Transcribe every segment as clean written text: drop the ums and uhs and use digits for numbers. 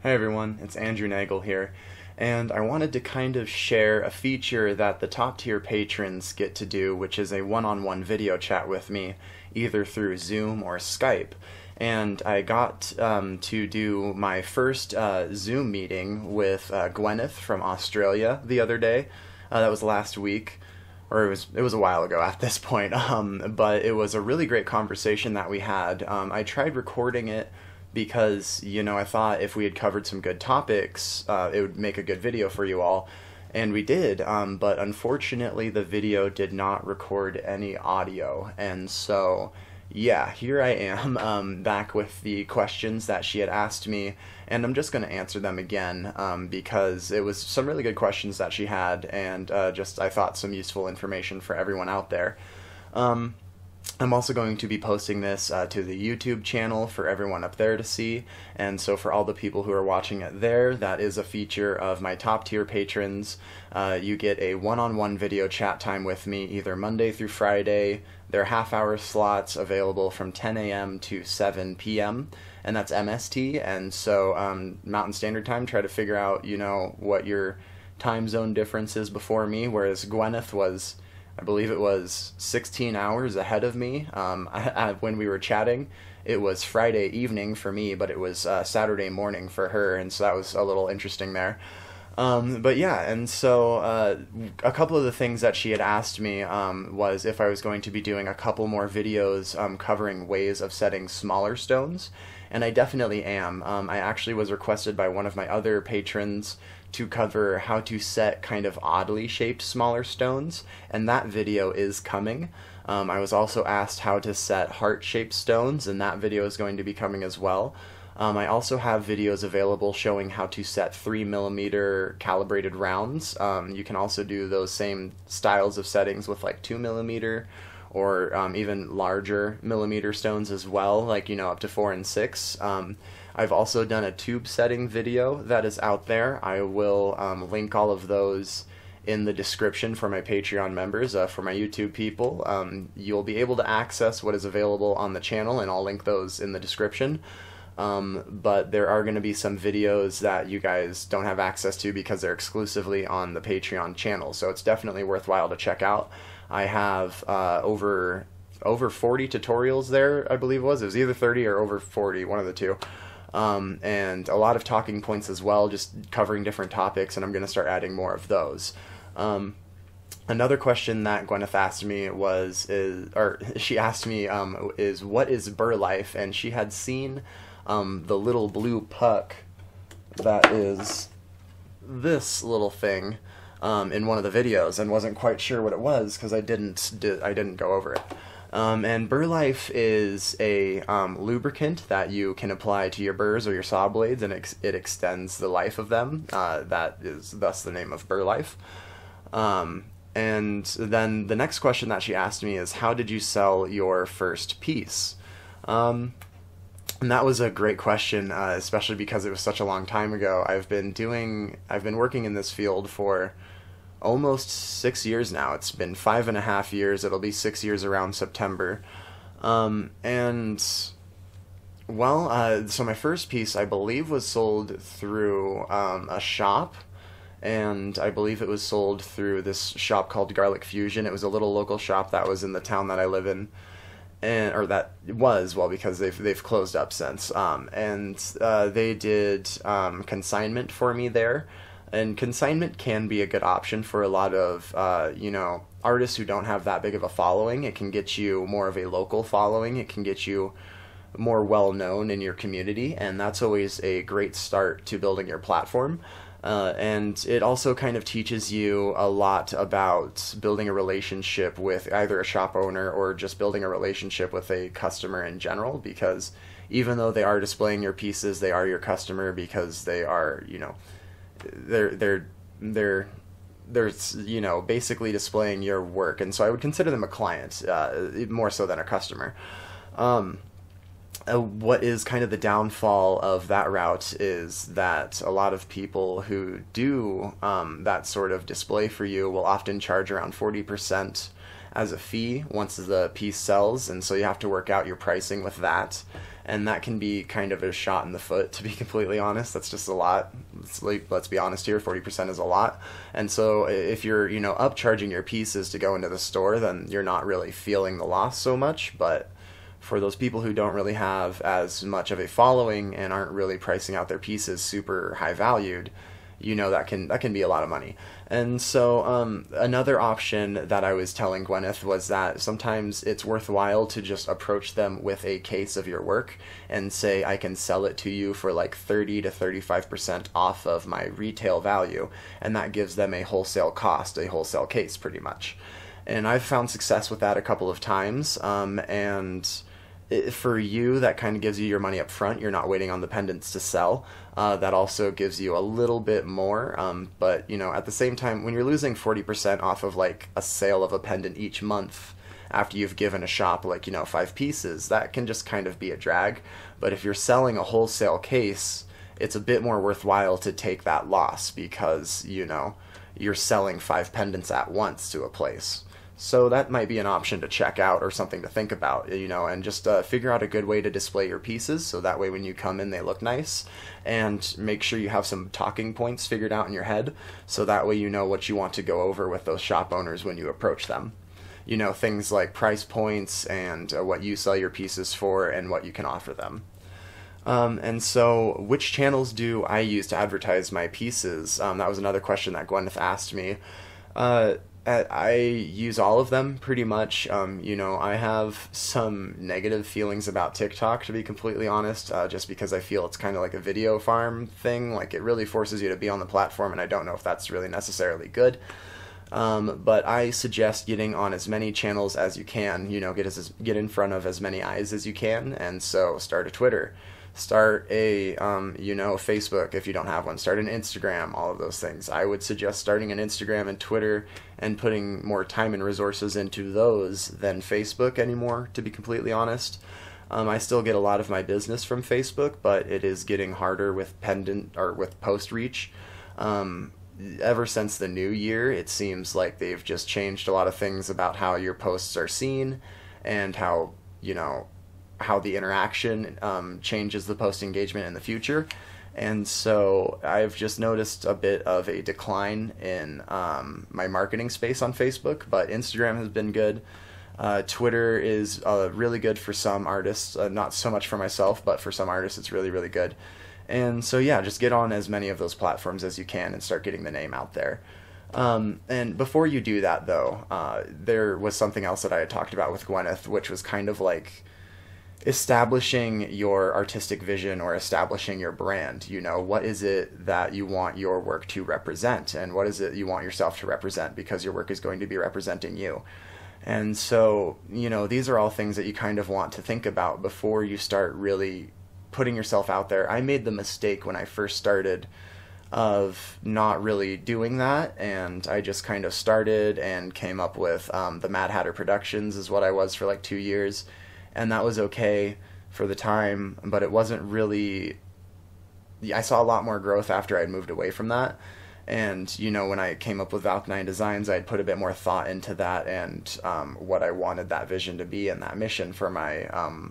Hey everyone, it's Andrew Nagel here, and I wanted to kind of share a feature that the top tier patrons get to do, which is a one-on-one video chat with me, either through Zoom or Skype. And I got to do my first Zoom meeting with Gwyneth from Australia the other day. That was last week, or it was a while ago at this point. But it was a really great conversation that we had. I tried recording it because, I thought if we had covered some good topics, it would make a good video for you all. And we did, but unfortunately the video did not record any audio. And so, yeah, here I am, back with the questions that she had asked me, and I'm just going to answer them again, because it was some really good questions that she had, and I thought some useful information for everyone out there. I'm also going to be posting this to the YouTube channel for everyone up there to see, and so for all the people who are watching it there, that is a feature of my top tier patrons. You get a one-on-one video chat time with me either Monday through Friday. They're half-hour slots available from 10 a.m. to 7 p.m., and that's MST, and so Mountain Standard Time. Try to figure out, what your time zone difference is before me, whereas Gwyneth was, I believe it was 16 hours ahead of me. When we were chatting, it was Friday evening for me, but it was Saturday morning for her, and so that was a little interesting there. But yeah, and so a couple of the things that she had asked me was if I was going to be doing a couple more videos covering ways of setting smaller stones, and I definitely am. I actually was requested by one of my other patrons to cover how to set kind of oddly shaped smaller stones, and that video is coming. I was also asked how to set heart-shaped stones, and that video is going to be coming as well. I also have videos available showing how to set 3mm calibrated rounds. You can also do those same styles of settings with like 2mm or even larger millimeter stones as well, like, up to 4 and 6. I've also done a tube setting video that is out there. I will link all of those in the description for my Patreon members. For my YouTube people, you'll be able to access what is available on the channel, and I'll link those in the description. But there are going to be some videos that you guys don't have access to because they're exclusively on the Patreon channel, so it's definitely worthwhile to check out. I have over 40 tutorials there, I believe it was. It was either 30 or over 40, one of the two. And a lot of talking points as well, just covering different topics, and I'm going to start adding more of those. Another question that Gwyneth asked me is what is burr life? And she had seen the little blue puck that is this little thing in one of the videos, and wasn't quite sure what it was because I didn't go over it. And burr life is a lubricant that you can apply to your burrs or your saw blades, and it extends the life of them. That is thus the name of burr life. And then the next question that she asked me is, how did you sell your first piece? And that was a great question, especially because it was such a long time ago. I've been working in this field for almost 6 years now. It's been 5.5 years. It'll be 6 years around September. So my first piece, I believe, was sold through a shop, and I believe it was sold through this shop called Garlic Fusion. It was a little local shop that was in the town that I live in, because they've closed up since. They did consignment for me there. And consignment can be a good option for a lot of, artists who don't have that big of a following. It can get you more of a local following. It can get you more well-known in your community, and that's always a great start to building your platform. And it also kind of teaches you a lot about building a relationship with either a shop owner or just building a relationship with a customer in general, because even though they are displaying your pieces, they are your customer because they are, they're basically displaying your work, and so I would consider them a client, more so than a customer. What is kind of the downfall of that route is that a lot of people who do that sort of display for you will often charge around 40%, as a fee once the piece sells, and so you have to work out your pricing with that. And that can be kind of a shot in the foot, to be completely honest. That's just a lot. Let's be honest here, 40% is a lot. And so if you're, upcharging your pieces to go into the store, then you're not really feeling the loss so much. But for those people who don't really have as much of a following and aren't really pricing out their pieces super high valued, that can be a lot of money. And so another option that I was telling Gwyneth was that sometimes it's worthwhile to just approach them with a case of your work and say, I can sell it to you for like 30 to 35% off of my retail value, and that gives them a wholesale cost, a wholesale case pretty much. And I've found success with that a couple of times, and for you, that kind of gives you your money up front. You're not waiting on the pendants to sell. That also gives you a little bit more. But, at the same time, when you're losing 40% off of like a sale of a pendant each month after you've given a shop like, 5 pieces, that can just kind of be a drag. But if you're selling a wholesale case, it's a bit more worthwhile to take that loss because, you're selling 5 pendants at once to a place. So that might be an option to check out or something to think about, and just figure out a good way to display your pieces so that way when you come in they look nice, and make sure you have some talking points figured out in your head so that way you know what you want to go over with those shop owners when you approach them. Things like price points and what you sell your pieces for and what you can offer them. And so which channels do I use to advertise my pieces? That was another question that Gwyneth asked me. I use all of them pretty much. I have some negative feelings about TikTok, to be completely honest, just because I feel it's kind of like a video farm thing. Like, it really forces you to be on the platform, and I don't know if that's really necessarily good. But I suggest getting on as many channels as you can, get in front of as many eyes as you can, and so start a Twitter. Start a, Facebook if you don't have one. Start an Instagram, all of those things. I would suggest starting an Instagram and Twitter and putting more time and resources into those than Facebook anymore, to be completely honest. I still get a lot of my business from Facebook, but it is getting harder with post reach. Ever since the new year, it seems like they've just changed a lot of things about how your posts are seen and how the interaction changes the post engagement in the future. And so I've just noticed a bit of a decline in my marketing space on Facebook, but Instagram has been good. Twitter is really good for some artists, not so much for myself, but for some artists it's really, really good. And so yeah, just get on as many of those platforms as you can and start getting the name out there. And before you do that though, there was something else that I had talked about with Gwyneth, which was kind of like establishing your artistic vision or establishing your brand. What is it that you want your work to represent, and what is it you want yourself to represent, because your work is going to be representing you. And so, these are all things that you kind of want to think about before you start really putting yourself out there. I made the mistake when I first started of not really doing that, and I just kind of started and came up with the Mad Hatter Productions is what I was for like 2 years. And that was okay for the time, but it wasn't really... I saw a lot more growth after I'd moved away from that. And, when I came up with Valk9 Designs, I'd put a bit more thought into that and what I wanted that vision to be and that mission for my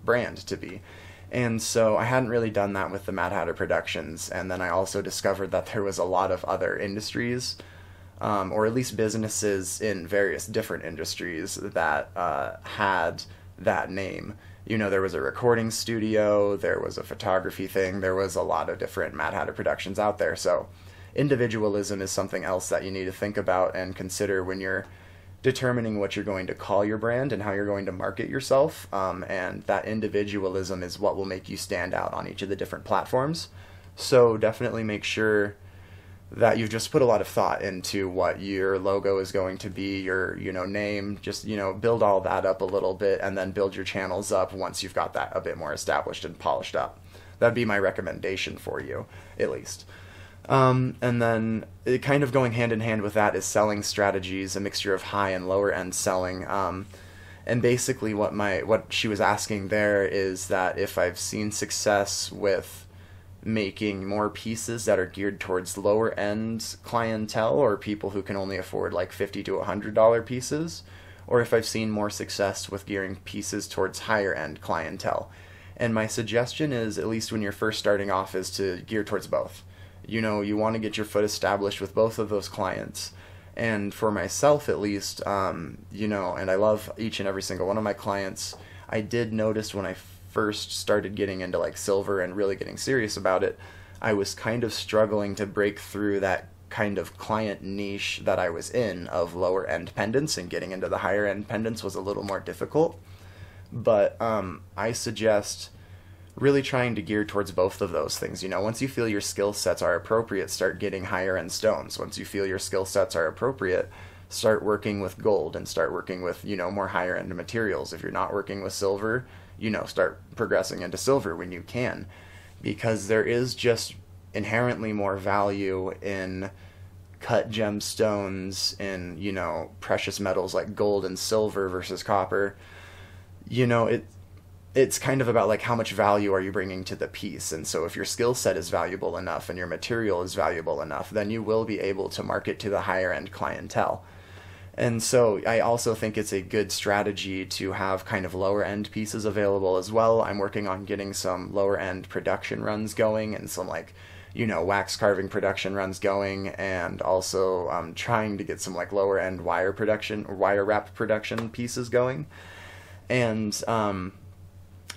brand to be. And so I hadn't really done that with the Mad Hatter Productions. And then I also discovered that there was a lot of other industries, or at least businesses in various different industries that had that name. There was a recording studio, there was a photography thing, there was a lot of different Mad Hatter Productions out there. So individualism is something else that you need to think about and consider when you're determining what you're going to call your brand and how you're going to market yourself. And that individualism is what will make you stand out on each of the different platforms. So definitely make sure that you've just put a lot of thought into what your logo is going to be, your name. Just build all that up a little bit, and then build your channels up once you've got that a bit more established and polished up. That'd be my recommendation for you, at least. And then kind of going hand in hand with that is selling strategies, a mixture of high and lower end selling. And basically what she was asking there is that if I've seen success with making more pieces that are geared towards lower end clientele, or people who can only afford like $50 to $100 pieces, or if I've seen more success with gearing pieces towards higher end clientele. And my suggestion is, at least when you're first starting off, is to gear towards both. You know, you want to get your foot established with both of those clients. And for myself, at least, you know, and I love each and every single one of my clients, I did notice when I first started getting into like silver and really getting serious about it, I was kind of struggling to break through that kind of client niche that I was in of lower end pendants, and getting into the higher end pendants was a little more difficult. But I suggest really trying to gear towards both of those things. You know, once you feel your skill sets are appropriate, start getting higher end stones. Once you feel your skill sets are appropriate, start working with gold and start working with, you know, more higher end materials. If you're not working with silver, you know, start progressing into silver when you can, because there is just inherently more value in cut gemstones, in, you know, precious metals like gold and silver versus copper. You know, it's kind of about like how much value are you bringing to the piece. And so if your skill set is valuable enough and your material is valuable enough, then you will be able to market to the higher end clientele. And so I also think it's a good strategy to have kind of lower end pieces available as well. I'm working on getting some lower end production runs going, and some like, you know, wax carving production runs going, and also trying to get some like lower end wire production or wire wrap production pieces going. And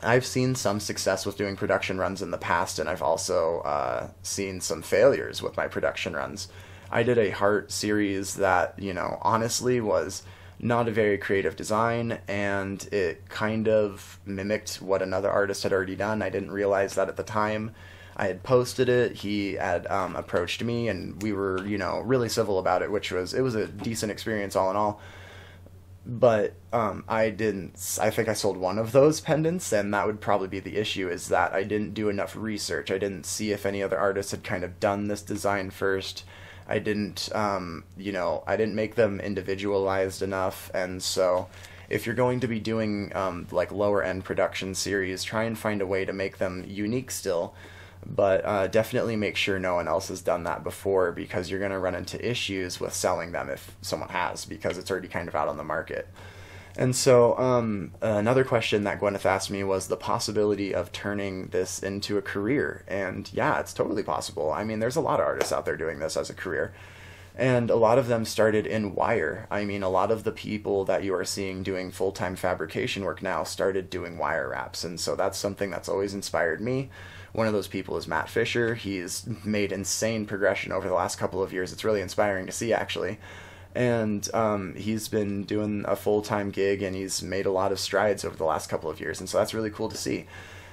I've seen some success with doing production runs in the past, and I've also seen some failures with my production runs. I did a heart series that, you know, honestly was not a very creative design, and it kind of mimicked what another artist had already done. I didn't realize that at the time. I had posted it, he had approached me, and we were, you know, really civil about it, it was a decent experience all in all. But I think I sold one of those pendants, and that would probably be the issue, is that I didn't do enough research. I didn't see if any other artists had kind of done this design first. I didn't, you know, I didn't make them individualized enough. And so if you're going to be doing like lower end production series, try and find a way to make them unique still. But definitely make sure no one else has done that before, because you're going to run into issues with selling them if someone has, because it's already kind of out on the market. And so another question that Gwyneth asked me was the possibility of turning this into a career. And yeah, it's totally possible. I mean, there's a lot of artists out there doing this as a career. And a lot of them started in wire. I mean, a lot of the people that you are seeing doing full-time fabrication work now started doing wire wraps. And so that's something that's always inspired me. One of those people is Matt Fisher. He's made insane progression over the last couple of years. It's really inspiring to see, actually. And he's been doing a full-time gig, and he's made a lot of strides over the last couple of years. And so that's really cool to see.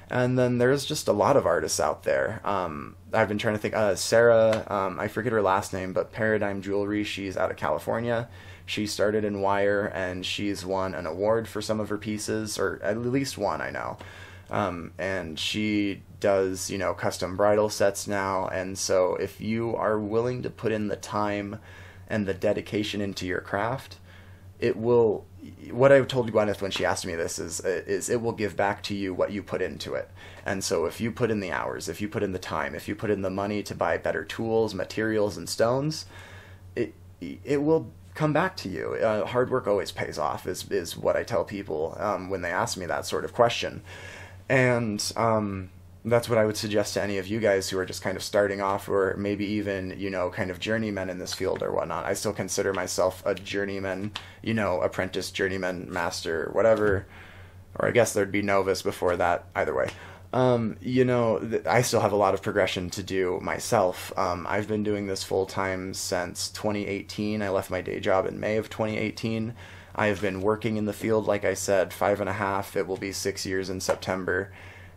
And then there's just a lot of artists out there. I've been trying to think. Sarah, I forget her last name, but Paradigm Jewelry, she's out of California. She started in wire, and she's won an award for some of her pieces, or at least one, I know. And she does, you know, custom bridal sets now. And so if you are willing to put in the time and the dedication into your craft, it will, what I told Gwyneth when she asked me this is it will give back to you what you put into it. And so if you put in the hours, if you put in the time, if you put in the money to buy better tools, materials, and stones, it will come back to you. Hard work always pays off, is what I tell people when they ask me that sort of question. And that's what I would suggest to any of you guys who are just kind of starting off, or maybe even, you know, kind of journeymen in this field or whatnot. I still consider myself a journeyman, you know, apprentice, journeyman, master, whatever, or I guess there'd be novice before that, either way. You know, I still have a lot of progression to do myself. I've been doing this full-time since 2018. I left my day job in May of 2018. I have been working in the field, like I said, 5.5. It will be 6 years in September.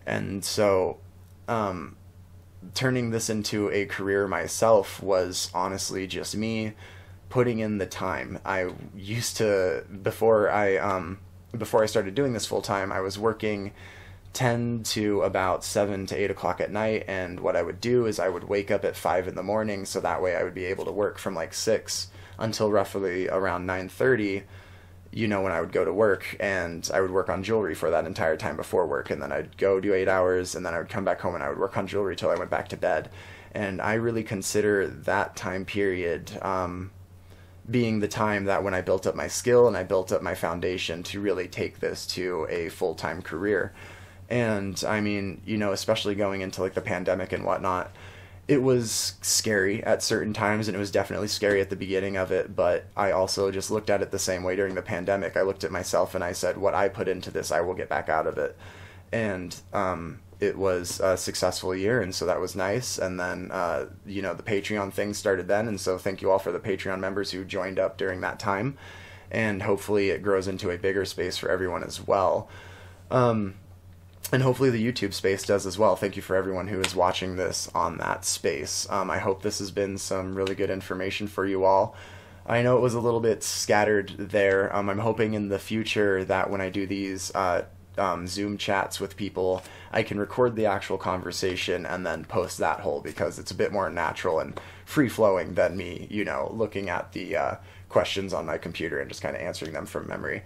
And so turning this into a career myself was honestly just me putting in the time. I used to, before I started doing this full-time, I was working 10 to about 7 to 8 o'clock at night, and what I would do is I would wake up at 5 in the morning, so that way I would be able to work from like 6 until roughly around 9:30, you know, when I would go to work, and I would work on jewelry for that entire time before work, and then I'd go do 8 hours, and then I would come back home and I would work on jewelry till I went back to bed. And I really consider that time period being the time that when I built up my skill and I built up my foundation to really take this to a full-time career. And I mean, you know, especially going into like the pandemic and whatnot, it was scary at certain times, and it was definitely scary at the beginning of it, but I also just looked at it the same way during the pandemic. I looked at myself and I said, what I put into this, I will get back out of it. And it was a successful year, and so that was nice. And then, you know, the Patreon thing started then, and so thank you all for the Patreon members who joined up during that time, and hopefully it grows into a bigger space for everyone as well. And hopefully the YouTube space does as well. Thank you for everyone who is watching this on that space. I hope this has been some really good information for you all. I know it was a little bit scattered there. I'm hoping in the future that when I do these Zoom chats with people, I can record the actual conversation and then post that whole, because it's a bit more natural and free-flowing than me, you know, looking at the questions on my computer and just kind of answering them from memory.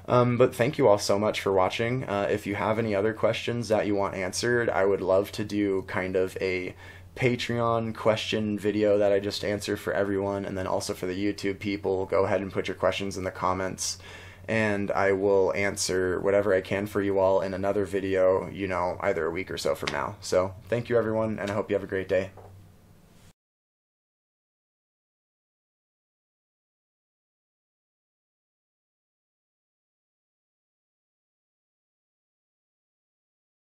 But thank you all so much for watching. If you have any other questions that you want answered, I would love to do kind of a Patreon question video that I just answer for everyone, and then also for the YouTube people, go ahead and put your questions in the comments, and I will answer whatever I can for you all in another video, you know, either a week or so from now. So thank you everyone, and I hope you have a great day.